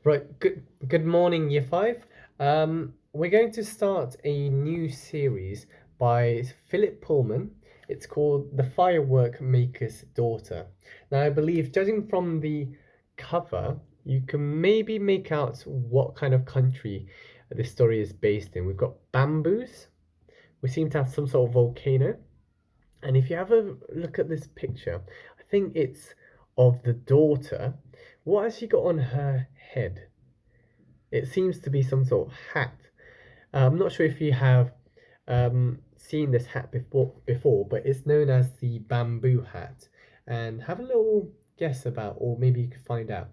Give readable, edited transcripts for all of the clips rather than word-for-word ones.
Right, good morning, Year 5. We're going to start a new series by Philip Pullman. It's called The Firework-Maker's Daughter. Now, I believe, judging from the cover, you can maybe make out what kind of country this story is based in. We've got bamboos. We seem to have some sort of volcano. And if you have a look at this picture, I think it's of the daughter. What has she got on her head? It seems to be some sort of hat. I'm not sure if you have seen this hat before, but it's known as the bamboo hat. And have a little guess about, or maybe you could find out,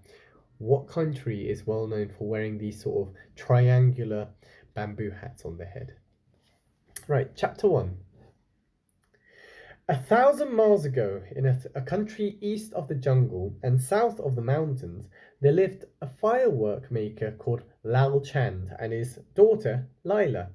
what country is well known for wearing these sort of triangular bamboo hats on their head. Right, chapter 1. 1,000 miles ago, in a country east of the jungle and south of the mountains, there lived a firework maker called Lal Chand and his daughter Lila.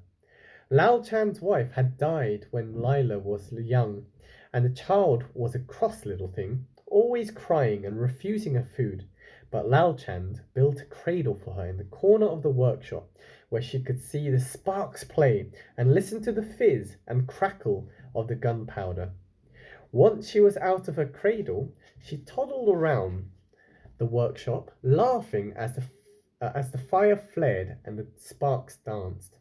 Lal Chand's wife had died when Lila was young, and the child was a cross little thing, always crying and refusing her food. But Lal Chand built a cradle for her in the corner of the workshop, where she could see the sparks play and listen to the fizz and crackle of the gunpowder. Once she was out of her cradle, she toddled around the workshop, laughing as the fire flared and the sparks danced.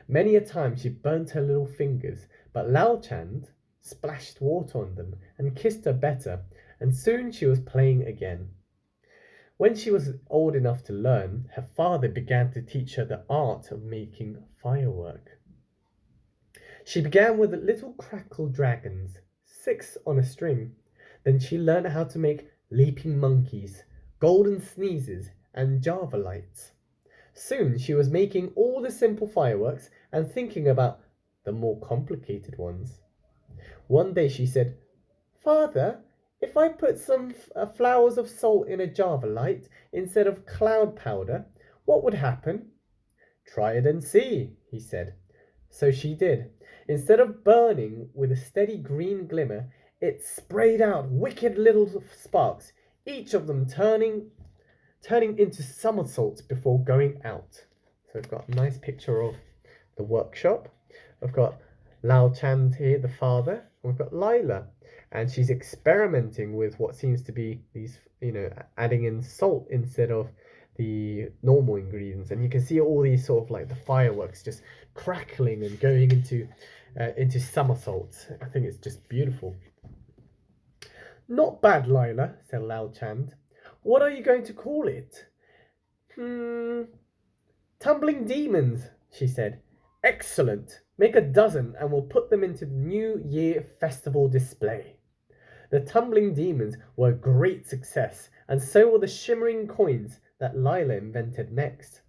Many a time she burnt her little fingers, but Lao Chand splashed water on them and kissed her better, and soon she was playing again. When she was old enough to learn, her father began to teach her the art of making firework. She began with little crackle dragons, 6 on a string. Then she learned how to make leaping monkeys, golden sneezes, and Java lights. Soon she was making all the simple fireworks and thinking about the more complicated ones. One day she said, "Father, if I put some flowers of salt in a Java light instead of cloud powder, what would happen?" "Try it and see," he said. So she did. Instead of burning with a steady green glimmer, it sprayed out wicked little sparks, each of them turning into somersaults before going out. So I've got a nice picture of the workshop. I've got Lao Chand here, the father, and we've got Lila, and she's experimenting with what seems to be these, adding in salt instead of the normal ingredients, and you can see all these sort of like the fireworks just crackling and going into somersaults. I think it's just beautiful. "Not bad, Lila," said Lao Chand. "What are you going to call it?" "Tumbling demons," she said. "Excellent. Make a dozen and we'll put them into the New Year festival display." The tumbling demons were a great success, and so were the shimmering coins that Lila invented next.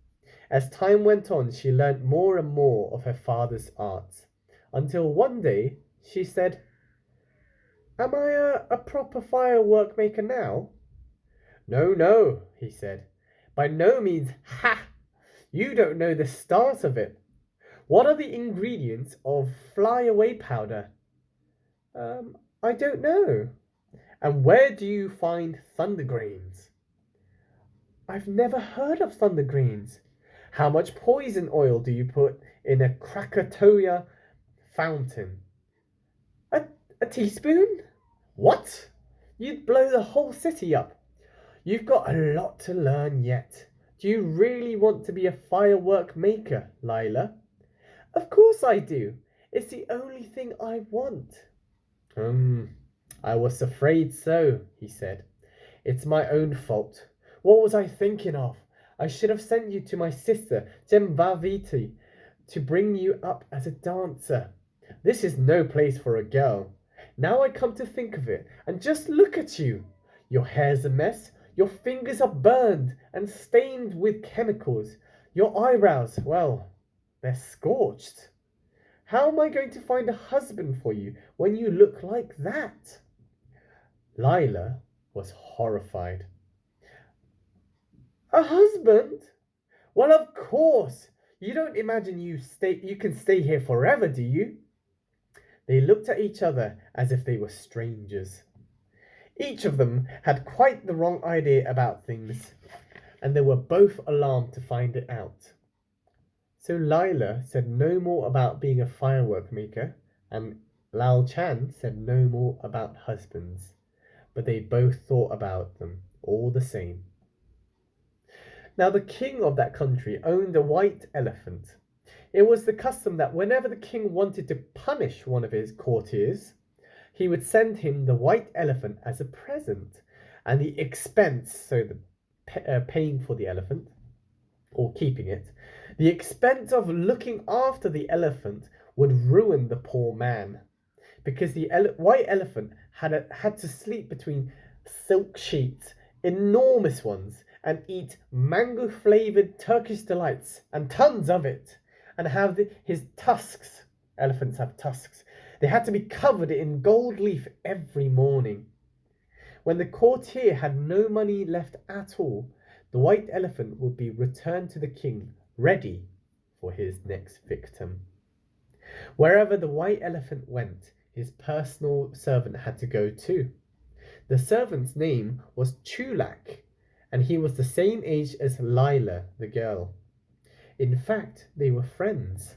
As time went on, she learnt more and more of her father's arts, until one day she said, "Am I a proper firework maker now?" "No, no," he said. "By no means. Ha! You don't know the start of it. What are the ingredients of fly-away powder?" I don't know." "And where do you find thunder grains?" "I've never heard of thunder grains." "How much poison oil do you put in a Krakatoa fountain?" A, a teaspoon?" "What? You'd blow the whole city up." "You've got a lot to learn yet. Do you really want to be a firework maker, Lila?" "Of course I do. It's the only thing I want." I was afraid so," he said. "It's my own fault. What was I thinking of? I should have sent you to my sister, Jembaviti, to bring you up as a dancer. This is no place for a girl. Now I come to think of it, and just look at you. Your hair's a mess. Your fingers are burned and stained with chemicals. Your eyebrows, well, they're scorched. How am I going to find a husband for you when you look like that?" Lila was horrified. "A husband? Well, of course. You don't imagine you can stay here forever, do you?" They looked at each other as if they were strangers. Each of them had quite the wrong idea about things. and they were both alarmed to find it out. So Lila said no more about being a firework maker, and Lal Chan said no more about husbands, but they both thought about them all the same. Now, the king of that country owned a white elephant. It was the custom that whenever the king wanted to punish one of his courtiers, he would send him the white elephant as a present, and the expense, so the paying for the elephant or keeping it, the expense of looking after the elephant would ruin the poor man, because the white elephant had to sleep between silk sheets, enormous ones, and eat mango flavored Turkish delights, and tons of it, and have his tusks. Elephants have tusks. They had to be covered in gold leaf every morning. When the courtier had no money left at all, the white elephant would be returned to the king, ready for his next victim. Wherever the white elephant went, his personal servant had to go too. The servant's name was Chulak, and he was the same age as Lila, the girl. In fact, they were friends.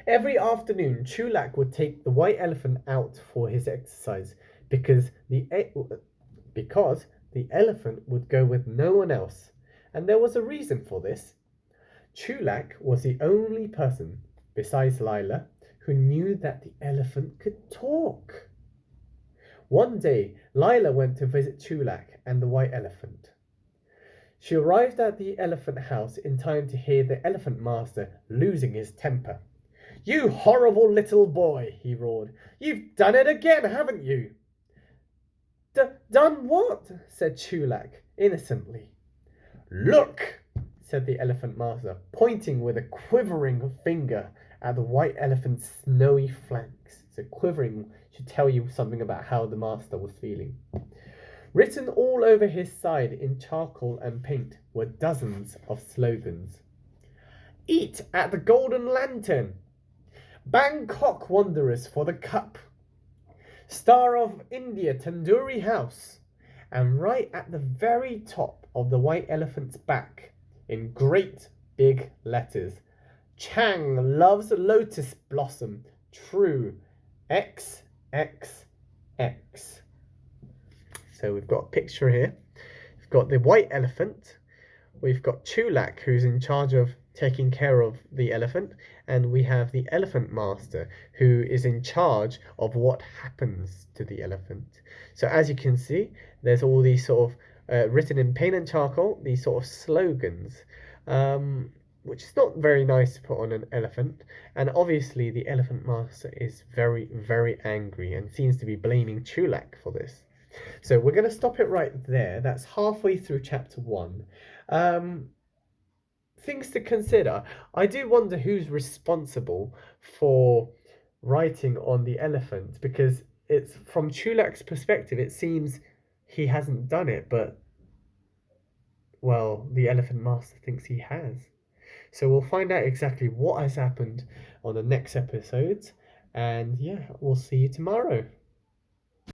Every afternoon, Chulak would take the white elephant out for his exercise because the elephant would go with no one else, and there was a reason for this. Chulak was the only person, besides Lila, who knew that the elephant could talk. One day, Lila went to visit Chulak and the white elephant. She arrived at the elephant house in time to hear the elephant master losing his temper. "You horrible little boy," he roared. "You've done it again, haven't you?" Done what?" said Chulak innocently. "Look," said the elephant master, pointing with a quivering finger at the white elephant's snowy flanks. So quivering should tell you something about how the master was feeling. Written all over his side in charcoal and paint were dozens of slogans. "Eat at the Golden Lantern," "Bangkok Wanderers for the Cup," "Star of India Tandoori House," and right at the very top of the white elephant's back, in great big letters, "Chang loves lotus blossom, true, XXX." So we've got a picture here. We've got the white elephant. We've got Chulak, who's in charge of taking care of the elephant, and we have the elephant master, who is in charge of what happens to the elephant. So as you can see, there's all these sort of written in paint and charcoal, these sort of slogans, which is not very nice to put on an elephant. And obviously the elephant master is very, very angry and seems to be blaming Chulak for this. So we're going to stop it right there. That's halfway through chapter 1. Things to consider. I do wonder who's responsible for writing on the elephant, because it's from Chulak's perspective, it seems he hasn't done it, but well, the elephant master thinks he has. So we'll find out exactly what has happened on the next episodes, and yeah, we'll see you tomorrow.